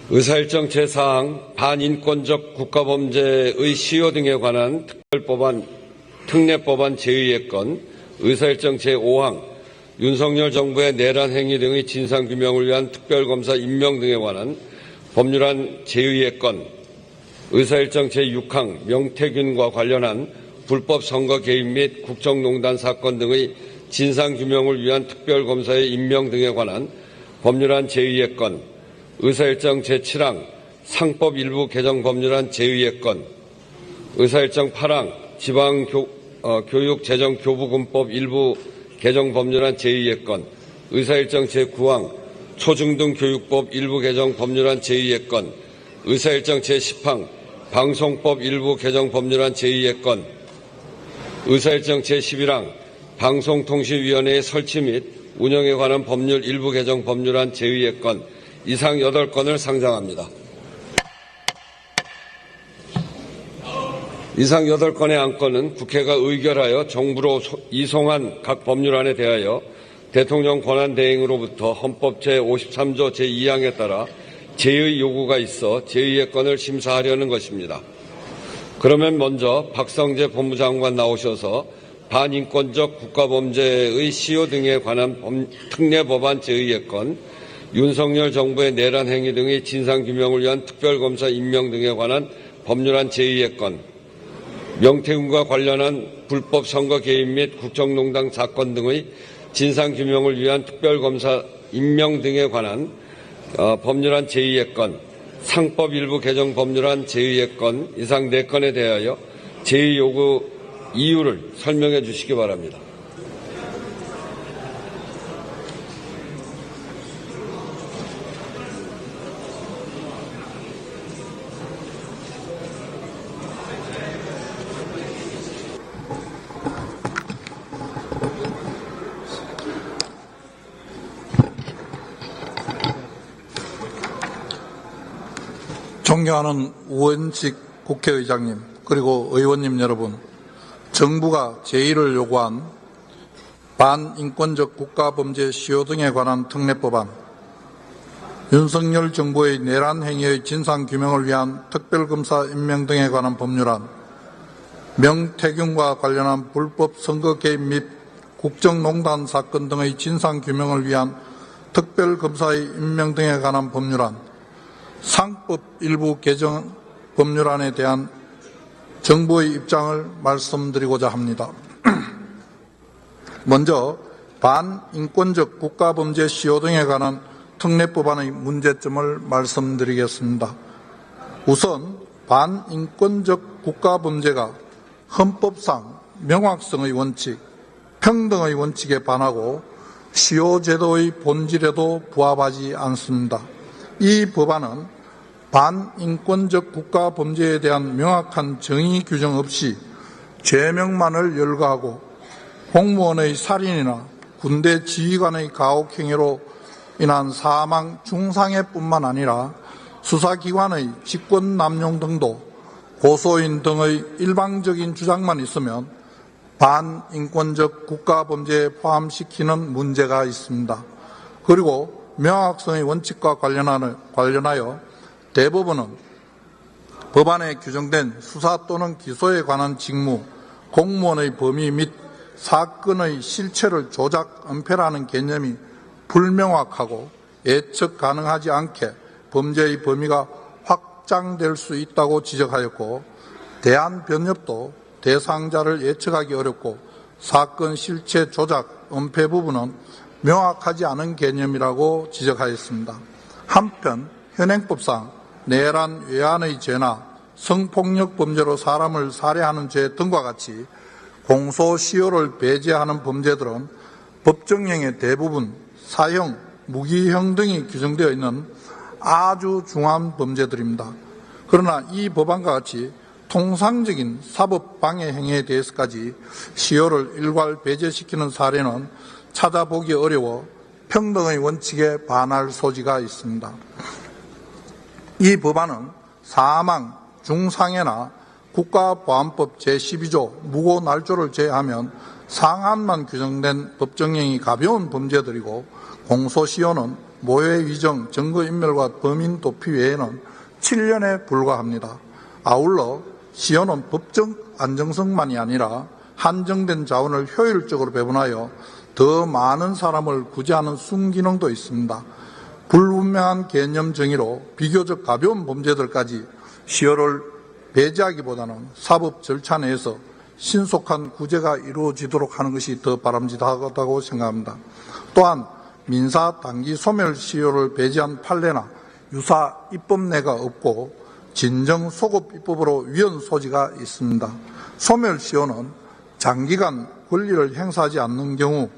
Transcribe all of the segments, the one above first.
의사일정 제4항 반인권적 국가범죄의 시효 등에 관한 특별법안, 특례법안 제의의 건, 의사일정 제5항 윤석열 정부의 내란 행위 등의 진상규명을 위한 특별검사 임명 등에 관한 법률안 제의의 건, 의사일정 제6항 명태균과 관련한 불법 선거 개입 및 국정농단 사건 등의 진상규명을 위한 특별검사의 임명 등에 관한 법률안 제의의 건, 의사일정 제7항 상법 일부 개정 법률안 제의의 건, 의사일정 8항 지방교육재정교부금법 일부 개정 법률안 제의의 건, 의사일정 제9항 초중등교육법 일부 개정 법률안 제의의 건, 의사일정 제10항 방송법 일부 개정 법률안 제의의 건, 의사일정 제11항 방송통신위원회의 설치 및 운영에 관한 법률 일부 개정 법률안 제의의 건, 이상 8건을 상정합니다. 이상 8건의 안건은 국회가 의결하여 정부로 이송한 각 법률안에 대하여 대통령 권한대행으로부터 헌법 제53조 제2항에 따라 제의 요구가 있어 제의의 건을 심사하려는 것입니다. 그러면 먼저 박성재 법무장관 나오셔서 반인권적 국가범죄의 시효 등에 관한 특례법안 제의의 건, 윤석열 정부의 내란 행위 등의 진상규명을 위한 특별검사 임명 등에 관한 법률안 제의의 건, 명태균과 관련한 불법 선거 개입 및 국정농단 사건 등의 진상규명을 위한 특별검사 임명 등에 관한 법률안 제의의 건, 상법 일부 개정 법률안 제의의 건, 이상 4건에 대하여 제의 요구 이유를 설명해 주시기 바랍니다. 존경하는 우원식 국회의장님, 그리고 의원님 여러분, 정부가 제의를 요구한 반인권적 국가범죄 시효 등에 관한 특례법안, 윤석열 정부의 내란 행위의 진상규명을 위한 특별검사 임명 등에 관한 법률안, 명태균과 관련한 불법 선거 개입 및 국정농단 사건 등의 진상규명을 위한 특별검사의 임명 등에 관한 법률안, 상법 일부 개정 법률안에 대한 정부의 입장을 말씀드리고자 합니다. 먼저 반인권적 국가범죄 시효 등에 관한 특례법안의 문제점을 말씀드리겠습니다. 우선 반인권적 국가범죄가 헌법상 명확성의 원칙, 평등의 원칙에 반하고 시효제도의 본질에도 부합하지 않습니다. 이 법안은 반인권적 국가범죄에 대한 명확한 정의 규정 없이 죄명만을 열거하고 공무원의 살인이나 군대 지휘관의 가혹행위로 인한 사망, 중상해뿐만 아니라 수사기관의 직권남용 등도 고소인 등의 일방적인 주장만 있으면 반인권적 국가범죄에 포함시키는 문제가 있습니다. 그리고 명확성의 원칙과 관련하여 대법원은 법안에 규정된 수사 또는 기소에 관한 직무, 공무원의 범위 및 사건의 실체를 조작, 은폐라는 개념이 불명확하고 예측 가능하지 않게 범죄의 범위가 확장될 수 있다고 지적하였고, 대한변협도 대상자를 예측하기 어렵고 사건 실체 조작, 은폐 부분은 명확하지 않은 개념이라고 지적하였습니다. 한편 현행법상 내란 외환의 죄나 성폭력 범죄로 사람을 살해하는 죄 등과 같이 공소시효를 배제하는 범죄들은 법정형의 대부분 사형, 무기형 등이 규정되어 있는 아주 중한 범죄들입니다. 그러나 이 법안과 같이 통상적인 사법방해 행위에 대해서까지 시효를 일괄 배제시키는 사례는 찾아보기 어려워 평등의 원칙에 반할 소지가 있습니다. 이 법안은 사망, 중상해나 국가보안법 제12조 무고날조를 제외하면 상한만 규정된 법정형이 가벼운 범죄들이고 공소시효는 모해 위정, 증거인멸과 범인 도피 외에는 7년에 불과합니다. 아울러 시효는 법적 안정성만이 아니라 한정된 자원을 효율적으로 배분하여 더 많은 사람을 구제하는 순기능도 있습니다. 불분명한 개념 정의로 비교적 가벼운 범죄들까지 시효를 배제하기보다는 사법 절차 내에서 신속한 구제가 이루어지도록 하는 것이 더 바람직하다고 생각합니다. 또한 민사 단기 소멸 시효를 배제한 판례나 유사 입법례가 없고 진정 소급 입법으로 위헌 소지가 있습니다. 소멸 시효는 장기간 권리를 행사하지 않는 경우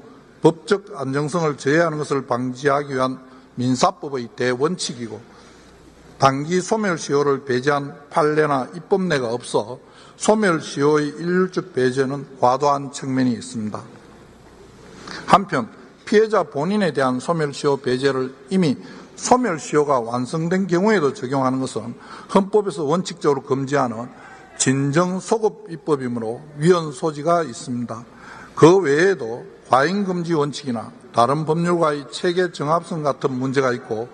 법적 안정성을 저해하는 것을 방지하기 위한 민사법의 대원칙이고 단기 소멸시효를 배제한 판례나 입법례가 없어 소멸시효의 일률적 배제는 과도한 측면이 있습니다. 한편 피해자 본인에 대한 소멸시효 배제를 이미 소멸시효가 완성된 경우에도 적용하는 것은 헌법에서 원칙적으로 금지하는 진정소급 입법이므로 위헌 소지가 있습니다. 그 외에도 과잉금지 원칙이나 다른 법률과의 체계 정합성 같은 문제가 있고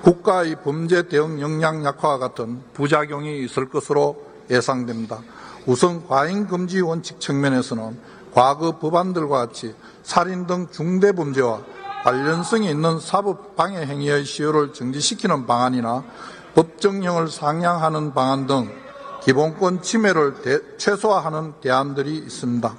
국가의 범죄 대응 역량 약화와 같은 부작용이 있을 것으로 예상됩니다. 우선 과잉금지 원칙 측면에서는 과거 법안들과 같이 살인 등 중대범죄와 관련성이 있는 사법방해 행위의 시효를 정지시키는 방안이나 법정형을 상향하는 방안 등 기본권 침해를 최소화하는 대안들이 있습니다.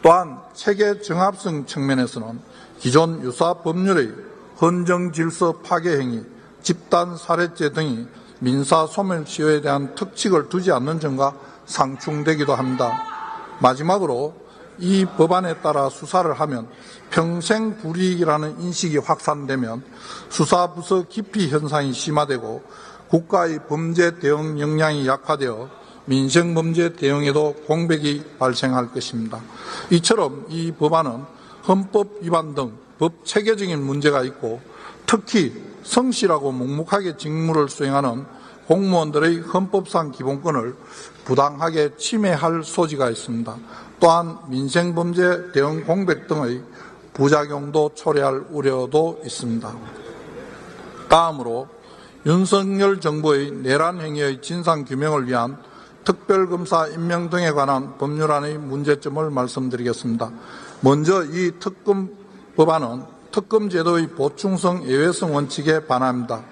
또한 체계 정합성 측면에서는 기존 유사 법률의 헌정질서 파괴 행위, 집단 살해죄 등이 민사 소멸시효에 대한 특칙을 두지 않는 점과 상충되기도 합니다. 마지막으로 이 법안에 따라 수사를 하면 평생 불이익이라는 인식이 확산되면 수사부서 기피 현상이 심화되고 국가의 범죄 대응 역량이 약화되어 민생범죄 대응에도 공백이 발생할 것입니다. 이처럼 이 법안은 헌법 위반 등 법 체계적인 문제가 있고 특히 성실하고 묵묵하게 직무를 수행하는 공무원들의 헌법상 기본권을 부당하게 침해할 소지가 있습니다. 또한 민생범죄 대응 공백 등의 부작용도 초래할 우려도 있습니다. 다음으로 윤석열 정부의 내란 행위의 진상규명을 위한 특별검사 임명 등에 관한 법률안의 문제점을 말씀드리겠습니다. 먼저 이 특검 법안은 특검 제도의 보충성 예외성 원칙에 반합니다.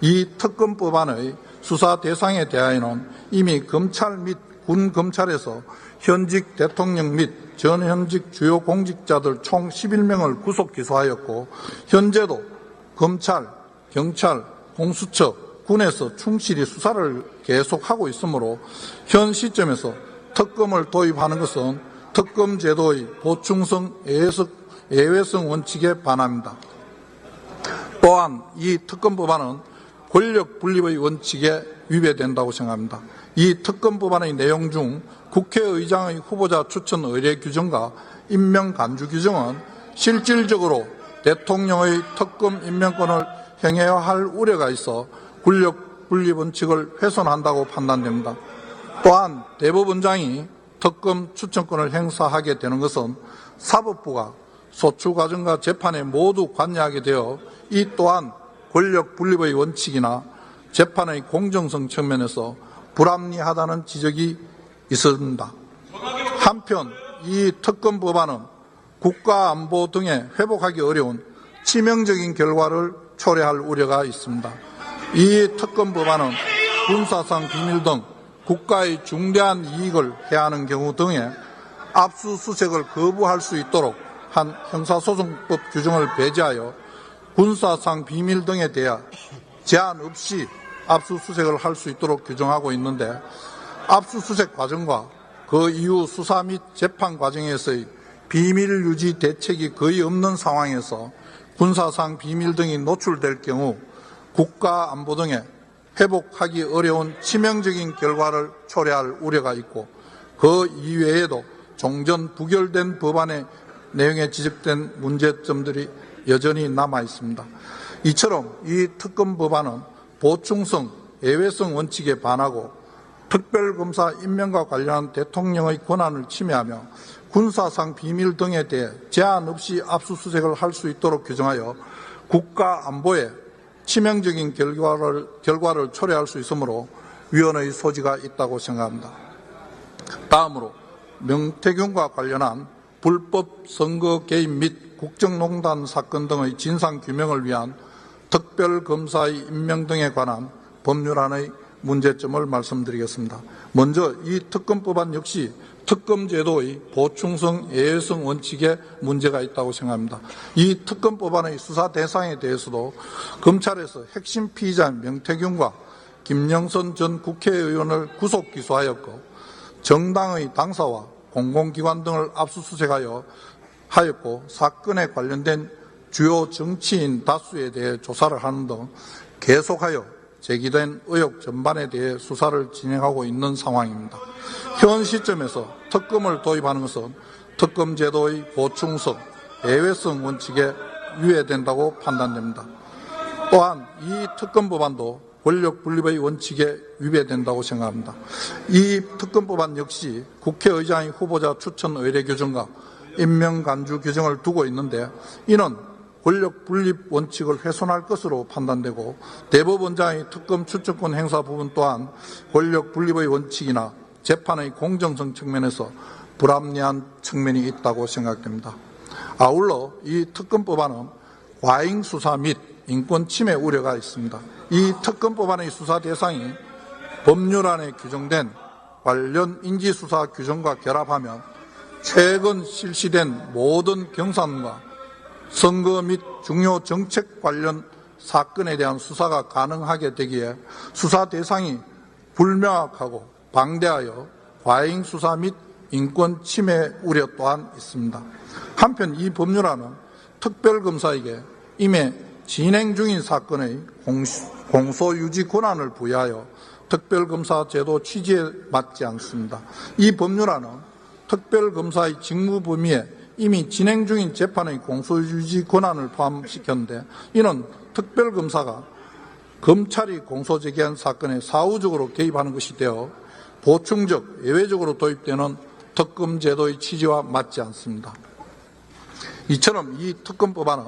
이 특검 법안의 수사 대상에 대하여는 이미 검찰 및 군 검찰에서 현직 대통령 및 전현직 주요 공직자들 총 11명을 구속 기소하였고 현재도 검찰, 경찰, 공수처, 군에서 충실히 수사를 계속하고 있으므로 현 시점에서 특검을 도입하는 것은 특검 제도의 보충성 예외성 원칙에 반합니다. 또한 이 특검 법안은 권력 분립의 원칙에 위배된다고 생각합니다. 이 특검 법안의 내용 중 국회의장의 후보자 추천 의례 규정과 임명 간주 규정은 실질적으로 대통령의 특검 임명권을 행해야 할 우려가 있어 권력 분립 원칙을 훼손한다고 판단됩니다. 또한 대법원장이 특검 추천권을 행사하게 되는 것은 사법부가 소추 과정과 재판에 모두 관여하게 되어 이 또한 권력 분립의 원칙이나 재판의 공정성 측면에서 불합리하다는 지적이 있습니다. 한편 이 특검 법안은 국가 안보 등에 회복하기 어려운 치명적인 결과를 초래할 우려가 있습니다. 이 특검 법안은 군사상 비밀 등 국가의 중대한 이익을 해하는 경우 등에 압수수색을 거부할 수 있도록 한 형사소송법 규정을 배제하여 군사상 비밀 등에 대해 제한 없이 압수수색을 할 수 있도록 규정하고 있는데 압수수색 과정과 그 이후 수사 및 재판 과정에서의 비밀 유지 대책이 거의 없는 상황에서 군사상 비밀 등이 노출될 경우 국가 안보 등에 회복하기 어려운 치명적인 결과를 초래할 우려가 있고 그 이외에도 종전 부결된 법안의 내용에 지적된 문제점들이 여전히 남아 있습니다. 이처럼 이 특검 법안은 보충성, 예외성 원칙에 반하고 특별검사 임명과 관련한 대통령의 권한을 침해하며 군사상 비밀 등에 대해 제한 없이 압수수색을 할 수 있도록 규정하여 국가 안보에 치명적인 결과를 초래할 수 있으므로 위헌의 소지가 있다고 생각합니다. 다음으로 명태균과 관련한 불법 선거 개입 및 국정농단 사건 등의 진상규명을 위한 특별검사의 임명 등에 관한 법률안의 문제점을 말씀드리겠습니다. 먼저 이 특검법안 역시 특검제도의 보충성, 예외성 원칙에 문제가 있다고 생각합니다. 이 특검법안의 수사 대상에 대해서도 검찰에서 핵심 피의자인 명태균과 김영선 전 국회의원을 구속 기소하였고 정당의 당사와 공공기관 등을 압수수색하였고 사건에 관련된 주요 정치인 다수에 대해 조사를 하는 등 계속하여 제기된 의혹 전반에 대해 수사를 진행하고 있는 상황입니다. 현 시점에서 특검을 도입하는 것은 특검 제도의 보충성, 예외성 원칙에 위배된다고 판단됩니다. 또한 이 특검 법안도 권력 분립의 원칙에 위배된다고 생각합니다. 이 특검 법안 역시 국회의장의 후보자 추천 의례 규정과 임명 간주 규정을 두고 있는데 이는 권력 분립 원칙을 훼손할 것으로 판단되고 대법원장의 특검 추천권 행사 부분 또한 권력 분립의 원칙이나 재판의 공정성 측면에서 불합리한 측면이 있다고 생각됩니다. 아울러 이 특검법안은 과잉 수사 및 인권 침해 우려가 있습니다. 이 특검법안의 수사 대상이 법률안에 규정된 관련 인지수사 규정과 결합하면 최근 실시된 모든 경산과 선거 및 중요 정책 관련 사건에 대한 수사가 가능하게 되기에 수사 대상이 불명확하고 방대하여 과잉 수사 및 인권 침해 우려 또한 있습니다. 한편 이 법률안은 특별검사에게 이미 진행 중인 사건의 공소유지 권한을 부여하여 특별검사 제도 취지에 맞지 않습니다. 이 법률안은 특별검사의 직무 범위에 이미 진행 중인 재판의 공소유지 권한을 포함시켰는데 이는 특별검사가 검찰이 공소제기한 사건에 사후적으로 개입하는 것이 되어 보충적, 예외적으로 도입되는 특검 제도의 취지와 맞지 않습니다. 이처럼 이 특검법안은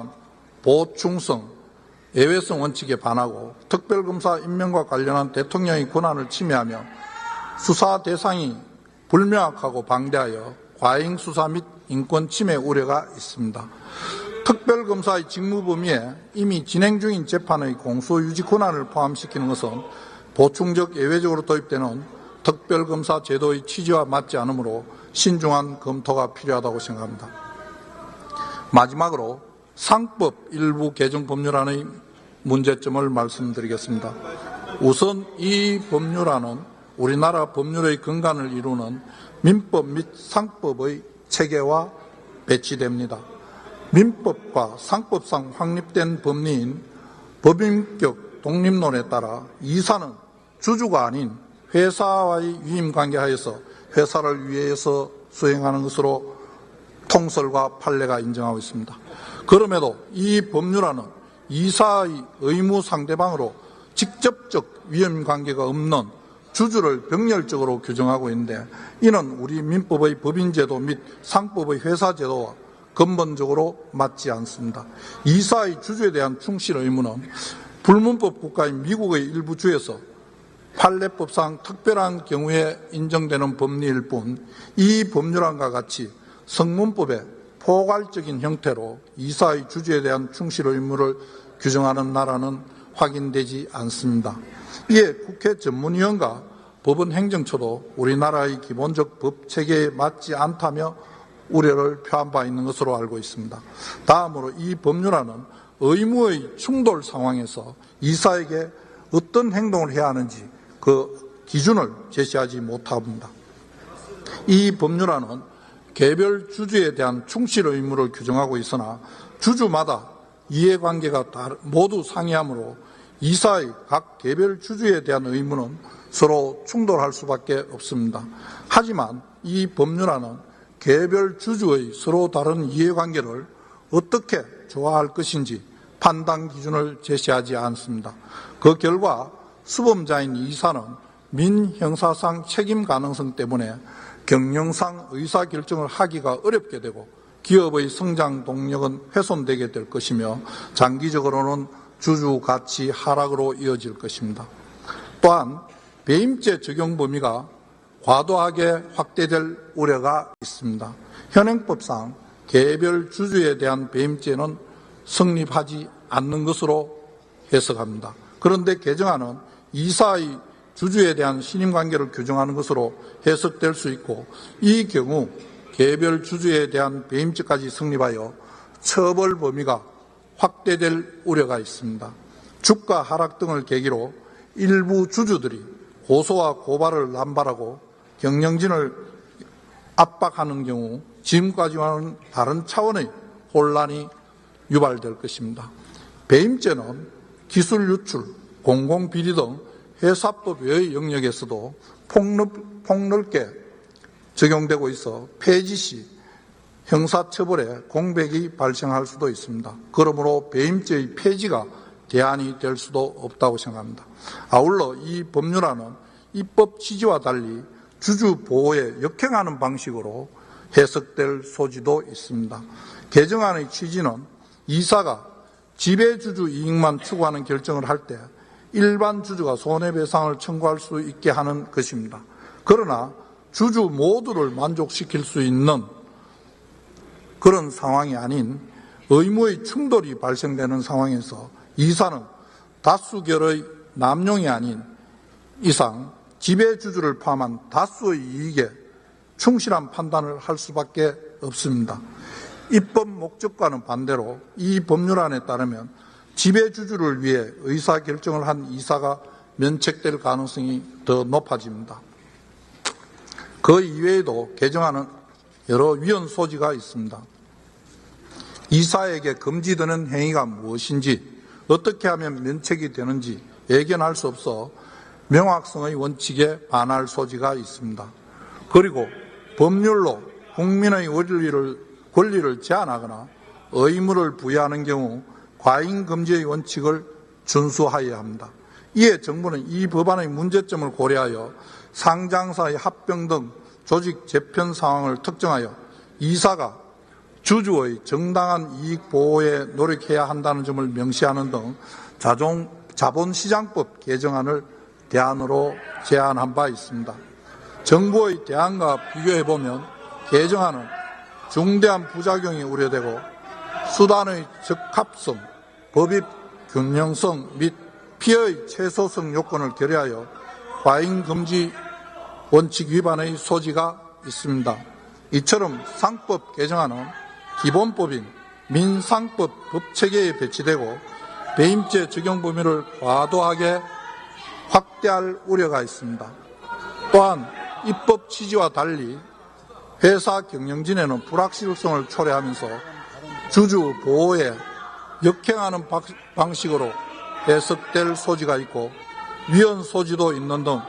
보충성, 예외성 원칙에 반하고 특별검사 임명과 관련한 대통령의 권한을 침해하며 수사 대상이 불명확하고 방대하여 과잉 수사 및 인권 침해 우려가 있습니다. 특별검사의 직무 범위에 이미 진행 중인 재판의 공소유지 권한을 포함시키는 것은 보충적, 예외적으로 도입되는 특별검사 제도의 취지와 맞지 않으므로 신중한 검토가 필요하다고 생각합니다. 마지막으로 상법 일부 개정 법률안의 문제점을 말씀드리겠습니다. 우선 이 법률안은 우리나라 법률의 근간을 이루는 민법 및 상법의 체계와 배치됩니다. 민법과 상법상 확립된 법리인 법인격 독립론에 따라 이사는 주주가 아닌 회사와의 유임관계하에서 회사를 위해서 수행하는 것으로 통설과 판례가 인정하고 있습니다. 그럼에도 이 법률안은 이사의 의무 상대방으로 직접적 위임관계가 없는 주주를 병렬적으로 규정하고 있는데 이는 우리 민법의 법인제도 및 상법의 회사제도와 근본적으로 맞지 않습니다. 이사의 주주에 대한 충실 의무는 불문법 국가인 미국의 일부 주에서 판례법상 특별한 경우에 인정되는 법리일 뿐 이 법률안과 같이 성문법의 포괄적인 형태로 이사의 주주에 대한 충실 의무를 규정하는 나라는 확인되지 않습니다. 이에 국회 전문위원과 법원 행정처도 우리나라의 기본적 법 체계에 맞지 않다며 우려를 표한 바 있는 것으로 알고 있습니다. 다음으로 이 법률안은 의무의 충돌 상황에서 이사에게 어떤 행동을 해야 하는지 그 기준을 제시하지 못합니다. 이 법률안은 개별 주주에 대한 충실 의무를 규정하고 있으나 주주마다 이해관계가 모두 상이하므로 이사의 각 개별 주주에 대한 의무는 서로 충돌할 수밖에 없습니다. 하지만 이 법률안은 개별 주주의 서로 다른 이해관계를 어떻게 조화할 것인지 판단 기준을 제시하지 않습니다. 그 결과 수범자인 이사는 민형사상 책임 가능성 때문에 경영상 의사결정을 하기가 어렵게 되고 기업의 성장 동력은 훼손되게 될 것이며 장기적으로는 주주 가치 하락으로 이어질 것입니다. 또한 배임죄 적용 범위가 과도하게 확대될 우려가 있습니다. 현행법상 개별 주주에 대한 배임죄는 성립하지 않는 것으로 해석합니다. 그런데 개정안은 이사의 주주에 대한 신임관계를 규정하는 것으로 해석될 수 있고 이 경우 개별 주주에 대한 배임죄까지 성립하여 처벌 범위가 확대될 우려가 있습니다. 주가 하락 등을 계기로 일부 주주들이 고소와 고발을 남발하고 경영진을 압박하는 경우 지금까지와는 다른 차원의 혼란이 유발될 것입니다. 배임죄는 기술 유출, 공공비리 등 회사법 외의 영역에서도 폭넓게 적용되고 있어 폐지 시 형사처벌에 공백이 발생할 수도 있습니다. 그러므로 배임죄의 폐지가 대안이 될 수도 없다고 생각합니다. 아울러 이 법률안은 입법 취지와 달리 주주 보호에 역행하는 방식으로 해석될 소지도 있습니다. 개정안의 취지는 이사가 지배주주 이익만 추구하는 결정을 할 때 일반 주주가 손해배상을 청구할 수 있게 하는 것입니다. 그러나 주주 모두를 만족시킬 수 있는 그런 상황이 아닌 의무의 충돌이 발생되는 상황에서 이사는 다수결의 남용이 아닌 이상 지배주주를 포함한 다수의 이익에 충실한 판단을 할 수밖에 없습니다. 입법 목적과는 반대로 이 법률안에 따르면 지배주주를 위해 의사결정을 한 이사가 면책될 가능성이 더 높아집니다. 그 이외에도 개정안은 여러 위헌 소지가 있습니다. 이사에게 금지되는 행위가 무엇인지 어떻게 하면 면책이 되는지 예견할 수 없어 명확성의 원칙에 반할 소지가 있습니다. 그리고 법률로 국민의 권리를 제한하거나 의무를 부여하는 경우 과잉금지의 원칙을 준수하여야 합니다. 이에 정부는 이 법안의 문제점을 고려하여 상장사의 합병 등 조직 재편 상황을 특정하여 이사가 주주의 정당한 이익 보호에 노력해야 한다는 점을 명시하는 등 자본시장법 개정안을 대안으로 제안한 바 있습니다. 정부의 대안과 비교해보면 개정안은 중대한 부작용이 우려되고 수단의 적합성, 법익 균형성 및 피해의 최소성 요건을 결여하여 과잉금지 원칙 위반의 소지가 있습니다. 이처럼 상법 개정안은 기본법인 민상법 법체계에 배치되고 배임죄 적용 범위를 과도하게 확대할 우려가 있습니다. 또한 입법 취지와 달리 회사 경영진에는 불확실성을 초래하면서 주주 보호에 역행하는 방식으로 해석될 소지가 있고 위헌 소지도 있는 등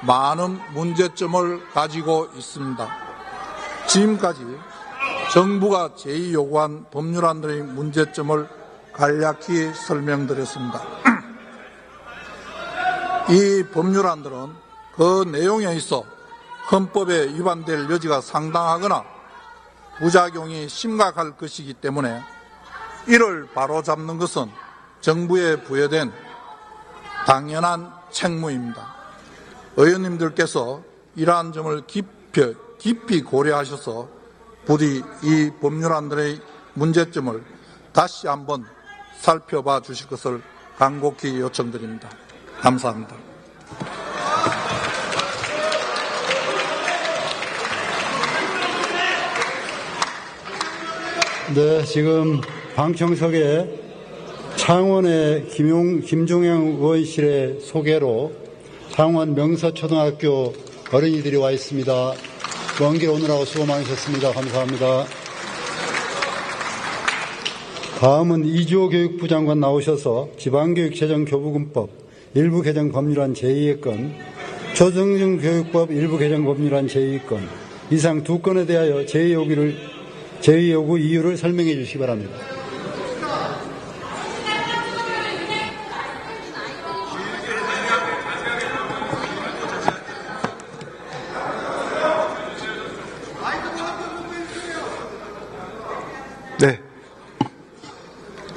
많은 문제점을 가지고 있습니다. 지금까지 정부가 제의 요구한 법률안들의 문제점을 간략히 설명드렸습니다. 이 법률안들은 그 내용에 있어 헌법에 위반될 여지가 상당하거나 부작용이 심각할 것이기 때문에 이를 바로잡는 것은 정부에 부여된 당연한 책무입니다. 의원님들께서 이러한 점을 깊이 고려하셔서 부디 이 법률안들의 문제점을 다시 한번 살펴봐 주실 것을 간곡히 요청드립니다. 감사합니다. 네, 지금 방청석에 창원의 김종영 의원실의 소개로 창원 명서초등학교 어린이들이 와 있습니다. 먼 길 오느라고 수고 많으셨습니다. 감사합니다. 다음은 이주호 교육부 장관 나오셔서 지방교육재정교부금법 일부 개정 법률안 제2의 건, 초등중 교육법 일부 개정 법률안 제2의 건, 이상 두 건에 대하여 제의 요구 이유를 설명해 주시기 바랍니다.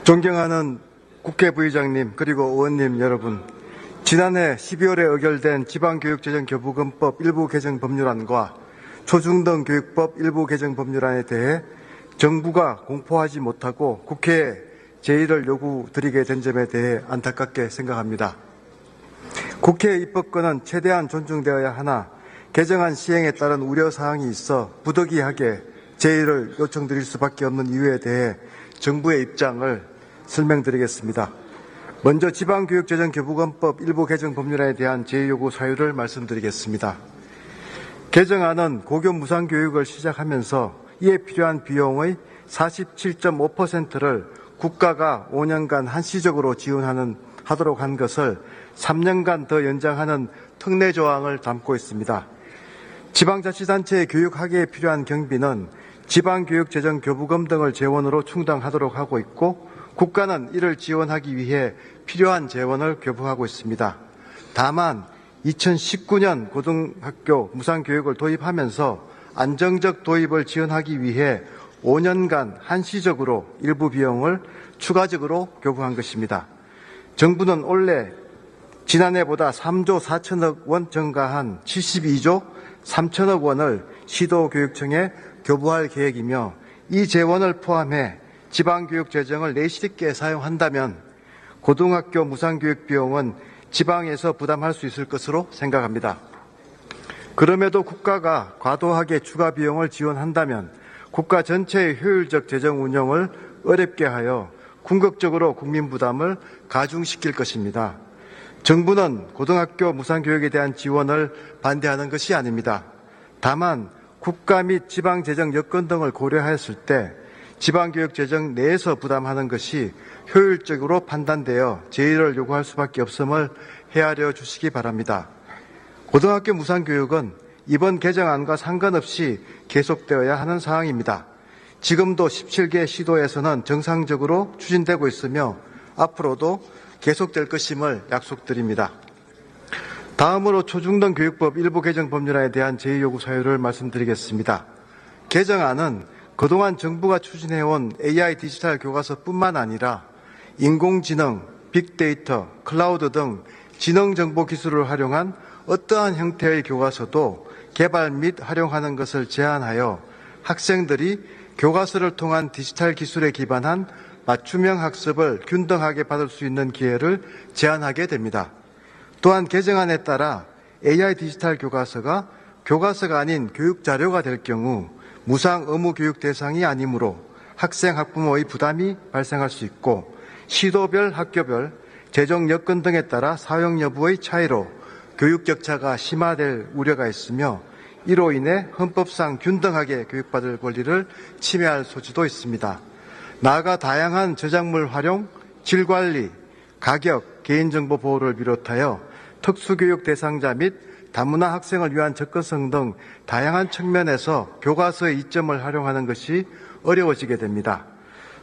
존경하는 국회 부의장님 그리고 의원님 여러분, 지난해 12월에 의결된 지방교육재정교부금법 일부 개정 법률안과 초중등교육법 일부 개정 법률안에 대해 정부가 공포하지 못하고 국회에 제의를 요구드리게 된 점에 대해 안타깝게 생각합니다. 국회의 입법권은 최대한 존중되어야 하나 개정안 시행에 따른 우려사항이 있어 부득이하게 제의를 요청드릴 수밖에 없는 이유에 대해 정부의 입장을 설명드리겠습니다. 먼저 지방교육재정교부금법 일부 개정 법률안에 대한 제의 요구 사유를 말씀드리겠습니다. 개정안은 고교 무상교육을 시작하면서 이에 필요한 비용의 47.5%를 국가가 5년간 한시적으로 지원하도록 한 것을 3년간 더 연장하는 특례 조항을 담고 있습니다. 지방자치단체의 교육학예에 필요한 경비는 지방교육재정교부금 등을 재원으로 충당하도록 하고 있고 국가는 이를 지원하기 위해 필요한 재원을 교부하고 있습니다. 다만 2019년 고등학교 무상교육을 도입하면서 안정적 도입을 지원하기 위해 5년간 한시적으로 일부 비용을 추가적으로 교부한 것입니다. 정부는 올해 지난해보다 3조 4천억 원 증가한 72조 3천억 원을 시도교육청에 교부할 계획이며 이 재원을 포함해 지방교육 재정을 내실있게 사용한다면 고등학교 무상교육 비용은 지방에서 부담할 수 있을 것으로 생각합니다. 그럼에도 국가가 과도하게 추가 비용을 지원한다면 국가 전체의 효율적 재정 운영을 어렵게 하여 궁극적으로 국민 부담을 가중시킬 것입니다. 정부는 고등학교 무상교육에 대한 지원을 반대하는 것이 아닙니다. 다만 국가 및 지방 재정 여건 등을 고려하였을 때 지방교육 재정 내에서 부담하는 것이 효율적으로 판단되어 제의를 요구할 수밖에 없음을 헤아려 주시기 바랍니다. 고등학교 무상교육은 이번 개정안과 상관없이 계속되어야 하는 사항입니다. 지금도 17개 시도에서는 정상적으로 추진되고 있으며 앞으로도 계속될 것임을 약속드립니다. 다음으로 초중등교육법 일부 개정 법률안에 대한 제의 요구 사유를 말씀드리겠습니다. 개정안은 그동안 정부가 추진해온 AI 디지털 교과서뿐만 아니라 인공지능, 빅데이터, 클라우드 등 지능정보 기술을 활용한 어떠한 형태의 교과서도 개발 및 활용하는 것을 제한하여 학생들이 교과서를 통한 디지털 기술에 기반한 맞춤형 학습을 균등하게 받을 수 있는 기회를 제한하게 됩니다. 또한 개정안에 따라 AI 디지털 교과서가 교과서가 아닌 교육자료가 될 경우 무상 의무 교육 대상이 아니므로 학생, 학부모의 부담이 발생할 수 있고 시도별, 학교별, 재정 여건 등에 따라 사용 여부의 차이로 교육 격차가 심화될 우려가 있으며 이로 인해 헌법상 균등하게 교육받을 권리를 침해할 소지도 있습니다. 나아가 다양한 저작물 활용, 질관리, 가격, 개인정보 보호를 비롯하여 특수교육 대상자 및 다문화 학생을 위한 접근성 등 다양한 측면에서 교과서의 이점을 활용하는 것이 어려워지게 됩니다.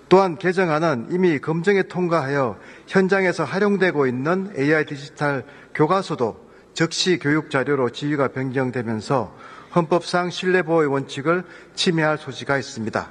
또한 개정안은 이미 검증에 통과하여 현장에서 활용되고 있는 AI 디지털 교과서도 즉시 교육자료로 지위가 변경되면서 헌법상 신뢰보호의 원칙을 침해할 소지가 있습니다.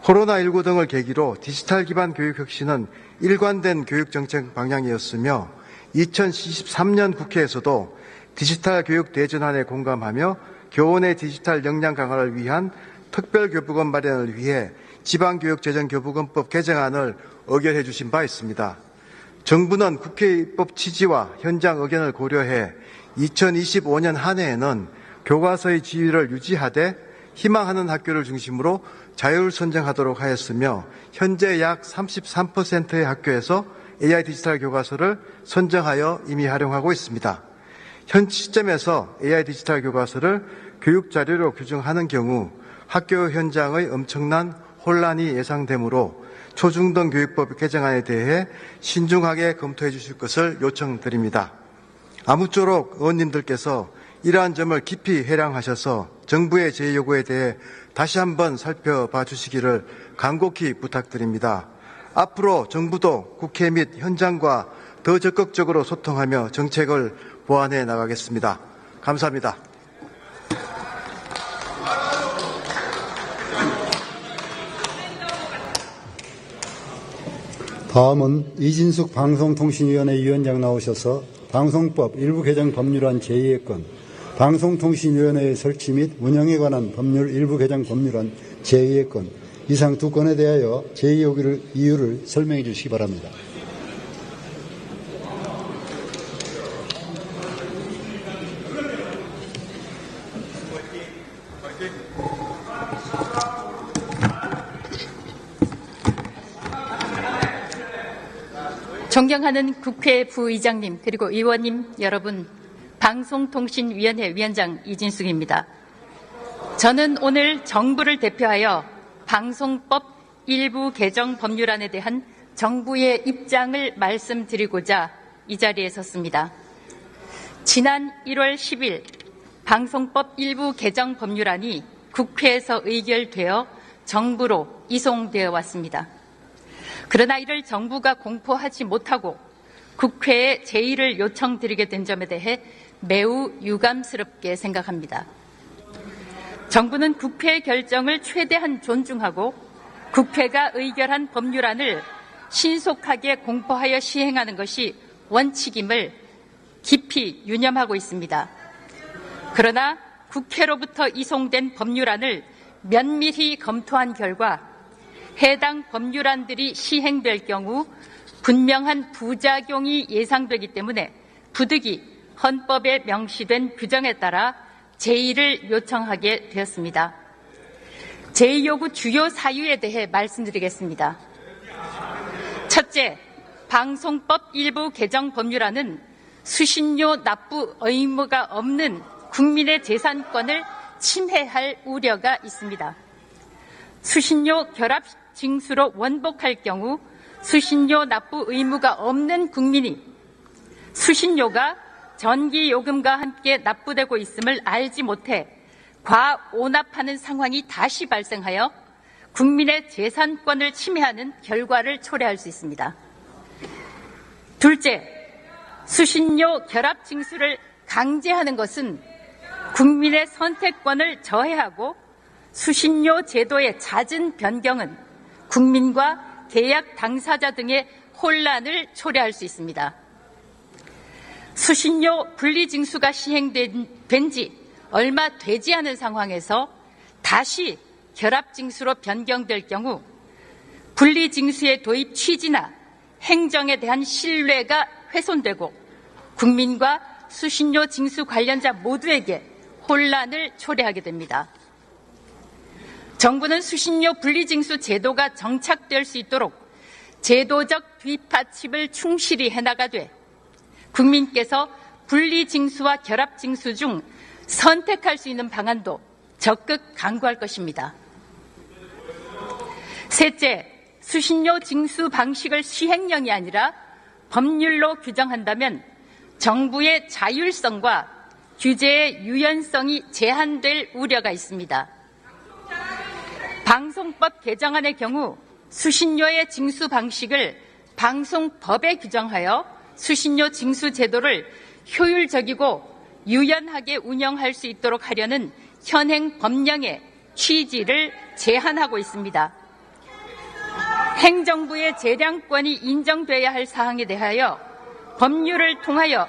코로나19 등을 계기로 디지털 기반 교육 혁신은 일관된 교육정책 방향이었으며 2023년 국회에서도 디지털 교육 대전환에 공감하며 교원의 디지털 역량 강화를 위한 특별교부금 마련을 위해 지방교육재정교부금법 개정안을 의결해 주신 바 있습니다. 정부는 국회 입법 취지와 현장 의견을 고려해 2025년 한 해에는 교과서의 지위를 유지하되 희망하는 학교를 중심으로 자율 선정하도록 하였으며 현재 약 33%의 학교에서 AI 디지털 교과서를 선정하여 이미 활용하고 있습니다. 현 시점에서 AI 디지털 교과서를 교육자료로 규정하는 경우 학교 현장의 엄청난 혼란이 예상되므로 초중등 교육법 개정안에 대해 신중하게 검토해 주실 것을 요청드립니다. 아무쪼록 의원님들께서 이러한 점을 깊이 해량하셔서 정부의 제의 요구에 대해 다시 한번 살펴봐 주시기를 간곡히 부탁드립니다. 앞으로 정부도 국회 및 현장과 더 적극적으로 소통하며 정책을 보완해 나가겠습니다. 감사합니다. 다음은 이진숙 방송통신위원회 위원장 나오셔서 방송법 일부 개정 법률안 제2의 건, 방송통신위원회의 설치 및 운영에 관한 법률 일부 개정 법률안 제2의 건, 이상 두 건에 대하여 제2의 이유를 설명해 주시기 바랍니다. 존경하는 국회 부의장님 그리고 의원님 여러분, 방송통신위원회 위원장 이진숙입니다. 저는 오늘 정부를 대표하여 방송법 일부 개정 법률안에 대한 정부의 입장을 말씀드리고자 이 자리에 섰습니다. 지난 1월 10일 방송법 일부 개정 법률안이 국회에서 의결되어 정부로 이송되어 왔습니다. 그러나 이를 정부가 공포하지 못하고 국회에 제의를 요청드리게 된 점에 대해 매우 유감스럽게 생각합니다. 정부는 국회의 결정을 최대한 존중하고 국회가 의결한 법률안을 신속하게 공포하여 시행하는 것이 원칙임을 깊이 유념하고 있습니다. 그러나 국회로부터 이송된 법률안을 면밀히 검토한 결과 해당 법률안들이 시행될 경우 분명한 부작용이 예상되기 때문에 부득이 헌법에 명시된 규정에 따라 제의를 요청하게 되었습니다. 제의 요구 주요 사유에 대해 말씀드리겠습니다. 첫째, 방송법 일부 개정 법률안은 수신료 납부 의무가 없는 국민의 재산권을 침해할 우려가 있습니다. 수신료 결합 징수로 원복할 경우 수신료 납부 의무가 없는 국민이 수신료가 전기요금과 함께 납부되고 있음을 알지 못해 과오납하는 상황이 다시 발생하여 국민의 재산권을 침해하는 결과를 초래할 수 있습니다. 둘째, 수신료 결합 징수를 강제하는 것은 국민의 선택권을 저해하고 수신료 제도의 잦은 변경은 국민과 계약 당사자 등의 혼란을 초래할 수 있습니다. 수신료 분리징수가 시행된 지 얼마 되지 않은 상황에서 다시 결합징수로 변경될 경우 분리징수의 도입 취지나 행정에 대한 신뢰가 훼손되고 국민과 수신료 징수 관련자 모두에게 혼란을 초래하게 됩니다. 정부는 수신료 분리징수 제도가 정착될 수 있도록 제도적 뒷받침을 충실히 해나가되 국민께서 분리징수와 결합징수 중 선택할 수 있는 방안도 적극 강구할 것입니다. 셋째, 수신료 징수 방식을 시행령이 아니라 법률로 규정한다면 정부의 자율성과 규제의 유연성이 제한될 우려가 있습니다. 방송법 개정안의 경우 수신료의 징수 방식을 방송법에 규정하여 수신료 징수 제도를 효율적이고 유연하게 운영할 수 있도록 하려는 현행 법령의 취지를 제한하고 있습니다. 행정부의 재량권이 인정돼야 할 사항에 대하여 법률을 통하여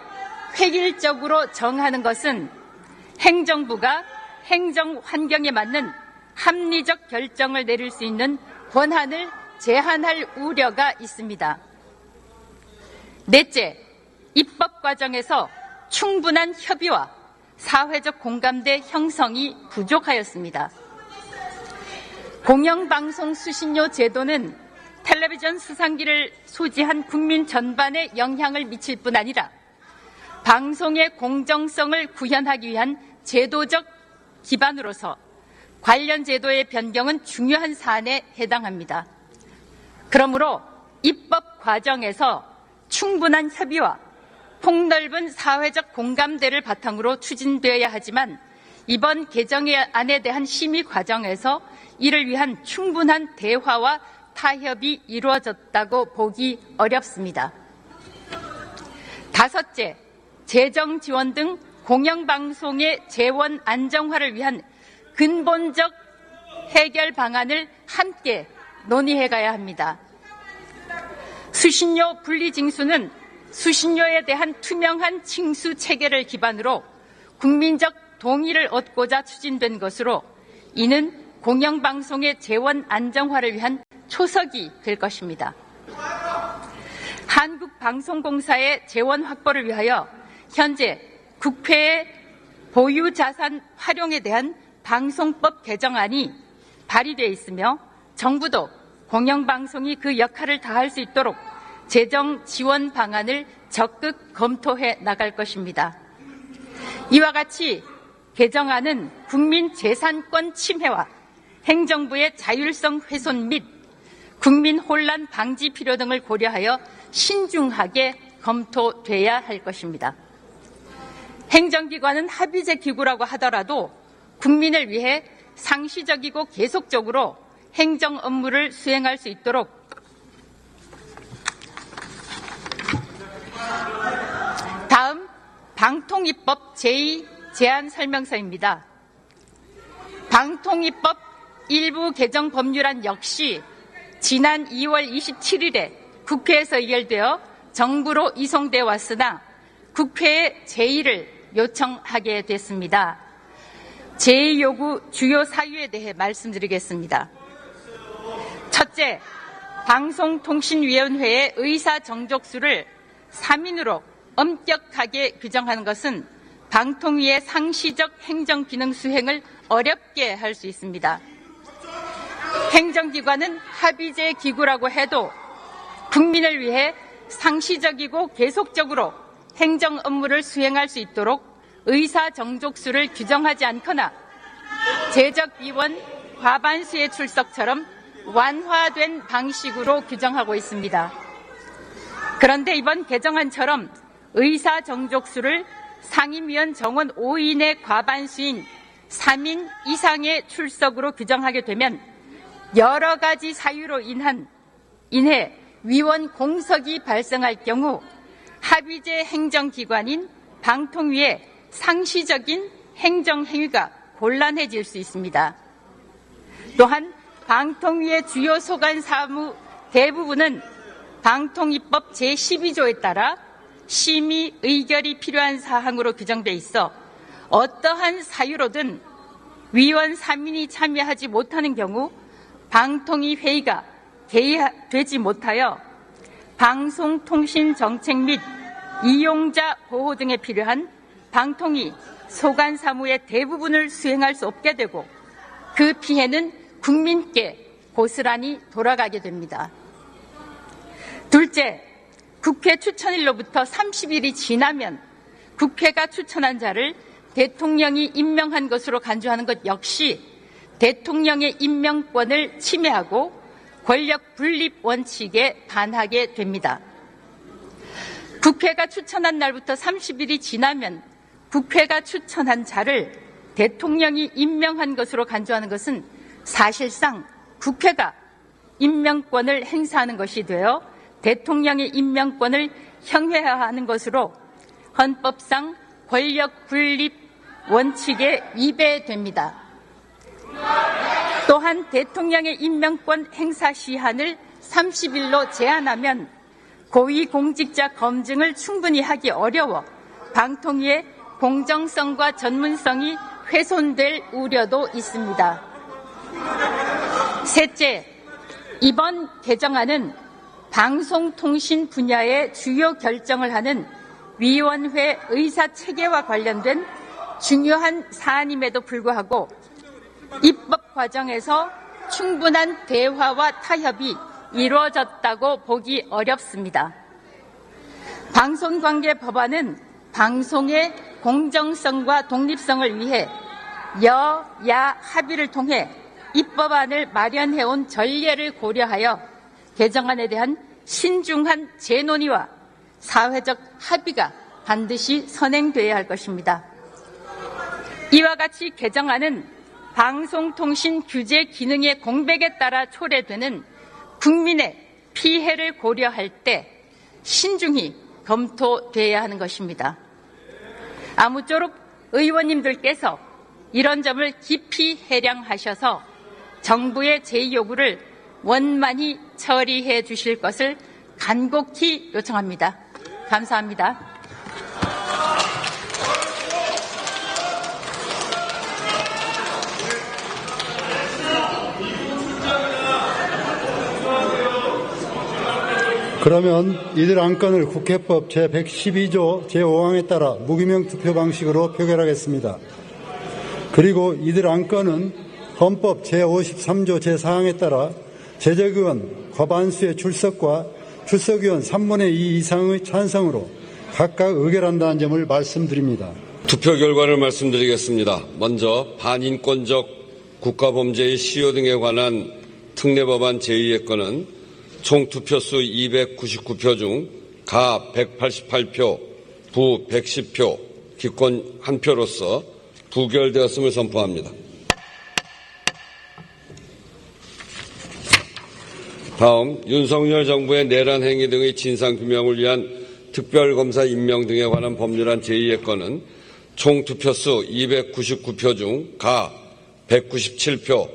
획일적으로 정하는 것은 행정부가 행정 환경에 맞는 합리적 결정을 내릴 수 있는 권한을 제한할 우려가 있습니다. 넷째, 입법 과정에서 충분한 협의와 사회적 공감대 형성이 부족하였습니다. 공영방송 수신료 제도는 텔레비전 수상기를 소지한 국민 전반에 영향을 미칠 뿐 아니라 방송의 공정성을 구현하기 위한 제도적 기반으로서 관련 제도의 변경은 중요한 사안에 해당합니다. 그러므로 입법 과정에서 충분한 협의와 폭넓은 사회적 공감대를 바탕으로 추진되어야 하지만 이번 개정안에 대한 심의 과정에서 이를 위한 충분한 대화와 타협이 이루어졌다고 보기 어렵습니다. 다섯째, 재정 지원 등 공영방송의 재원 안정화를 위한 근본적 해결 방안을 함께 논의해 가야 합니다. 수신료 분리징수는 수신료에 대한 투명한 징수 체계를 기반으로 국민적 동의를 얻고자 추진된 것으로 이는 공영방송의 재원 안정화를 위한 초석이 될 것입니다. 한국방송공사의 재원 확보를 위하여 현재 국회의 보유자산 활용에 대한 방송법 개정안이 발의되어 있으며 정부도 공영방송이 그 역할을 다할 수 있도록 재정 지원 방안을 적극 검토해 나갈 것입니다. 이와 같이 개정안은 국민 재산권 침해와 행정부의 자율성 훼손 및 국민 혼란 방지 필요 등을 고려하여 신중하게 검토돼야 할 것입니다. 행정기관은 합의제 기구라고 하더라도 국민을 위해 상시적이고 계속적으로 행정 업무를 수행할 수 있도록 다음 방통위법 제2제안설명서입니다. 방통위법 일부 개정 법률안 역시 지난 2월 27일에 국회에서 의결되어 정부로 이송되어 왔으나 국회에 제의를 요청하게 됐습니다. 제의 요구 주요 사유에 대해 말씀드리겠습니다. 첫째, 방송통신위원회의 의사정족수를 3인으로 엄격하게 규정하는 것은 방통위의 상시적 행정기능 수행을 어렵게 할 수 있습니다. 행정기관은 합의제 기구라고 해도 국민을 위해 상시적이고 계속적으로 행정 업무를 수행할 수 있도록 의사정족수를 규정하지 않거나 재적위원 과반수의 출석처럼 완화된 방식으로 규정하고 있습니다. 그런데 이번 개정안처럼 의사정족수를 상임위원 정원 5인의 과반수인 3인 이상의 출석으로 규정하게 되면 여러 가지 사유로 인해 위원 공석이 발생할 경우 합의제 행정기관인 방통위의 상시적인 행정행위가 곤란해질 수 있습니다. 또한 방통위의 주요 소관 사무 대부분은 방통위법 제12조에 따라 심의 의결이 필요한 사항으로 규정돼 있어 어떠한 사유로든 위원 3인이 참여하지 못하는 경우 방통위 회의가 개의되지 못하여 방송통신정책 및 이용자 보호 등에 필요한 방통위 소관 사무의 대부분을 수행할 수 없게 되고 그 피해는 국민께 고스란히 돌아가게 됩니다. 둘째, 국회 추천일로부터 30일이 지나면 국회가 추천한 자를 대통령이 임명한 것으로 간주하는 것 역시 대통령의 임명권을 침해하고 권력 분립 원칙에 반하게 됩니다. 국회가 추천한 날부터 30일이 지나면 국회가 추천한 자를 대통령이 임명한 것으로 간주하는 것은 사실상 국회가 임명권을 행사하는 것이 되어 대통령의 임명권을 형해하는 것으로 헌법상 권력 분립 원칙에 위배됩니다. 또한 대통령의 임명권 행사 시한을 30일로 제한하면 고위공직자 검증을 충분히 하기 어려워 방통위의 공정성과 전문성이 훼손될 우려도 있습니다. 셋째, 이번 개정안은 방송통신 분야의 주요 결정을 하는 위원회 의사체계와 관련된 중요한 사안임에도 불구하고 입법 과정에서 충분한 대화와 타협이 이루어졌다고 보기 어렵습니다. 방송관계 법안은 방송의 공정성과 독립성을 위해 여야 합의를 통해 입법안을 마련해온 전례를 고려하여 개정안에 대한 신중한 재논의와 사회적 합의가 반드시 선행돼야 할 것입니다. 이와 같이 개정안은 방송통신 규제 기능의 공백에 따라 초래되는 국민의 피해를 고려할 때 신중히 검토돼야 하는 것입니다. 아무쪼록 의원님들께서 이런 점을 깊이 해량하셔서 정부의 제의 요구를 원만히 처리해 주실 것을 간곡히 요청합니다. 감사합니다. 그러면 이들 안건을 국회법 제112조 제5항에 따라 무기명 투표 방식으로 표결하겠습니다. 그리고 이들 안건은 헌법 제53조 제4항에 따라 제적의원 과반수의 출석과 출석의원 3분의 2 이상의 찬성으로 각각 의결한다는 점을 말씀드립니다. 투표 결과를 말씀드리겠습니다. 먼저 반인권적 국가범죄의 시효 등에 관한 특례법안 제2의 건은 총 투표수 299표 중 가 188표, 부 110표, 기권 1표로서 부결되었음을 선포합니다. 다음 윤석열 정부의 내란 행위 등의 진상규명을 위한 특별검사 임명 등에 관한 법률안 제2의 건은 총 투표수 299표 중 가 197표,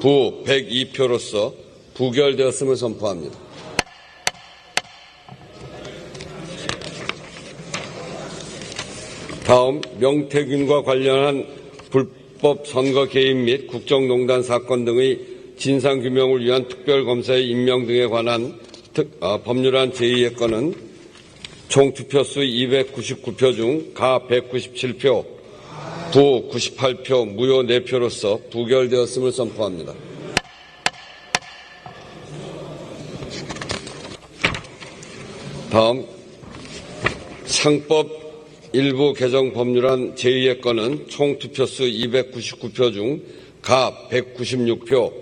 부 102표로서 부결되었음을 선포합니다. 다음 명태균과 관련한 불법 선거 개입 및 국정농단 사건 등의 진상규명을 위한 특별검사의 임명 등에 관한 법률안 제2의 건은 총 투표수 299표 중 가 197표, 부 98표, 무효 4표로서 부결되었음을 선포합니다. 다음 상법 일부 개정 법률안 제2의 건은 총 투표수 299표 중 가 196표,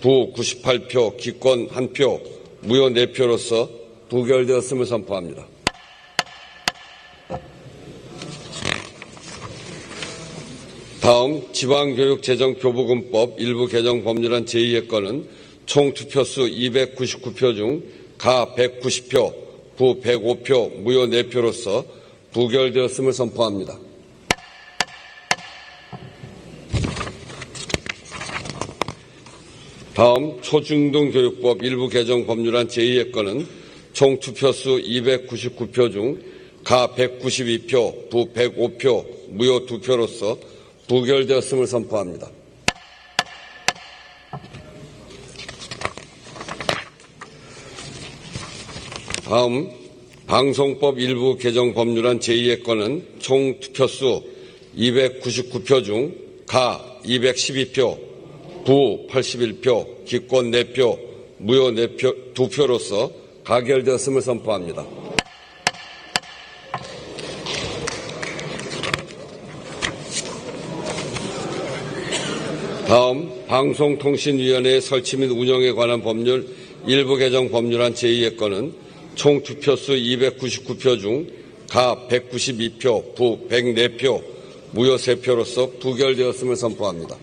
부 98표, 기권 1표, 무효 4표로서 부결되었음을 선포합니다. 다음 지방교육재정교부금법 일부 개정 법률안 제2의 건은 총 투표수 299표 중 가 190표, 부 105표, 무효 4표로서 부결되었음을 선포합니다. 다음 초중등교육법 일부 개정 법률안 제2의 건은 총 투표수 299표 중 가 192표, 부 105표, 무효 2표로서 부결되었음을 선포합니다. 다음 방송법 일부 개정 법률안 제2의 건은 총 투표수 299표 중 가 212표, 부 81표, 기권 4표, 무효 2표로서 가결되었음을 선포합니다. 다음 방송통신위원회의 설치 및 운영에 관한 법률 일부 개정 법률안 제2의 건은 총 투표수 299표 중 가 192표, 부 104표, 무효 3표로서 부결되었음을 선포합니다.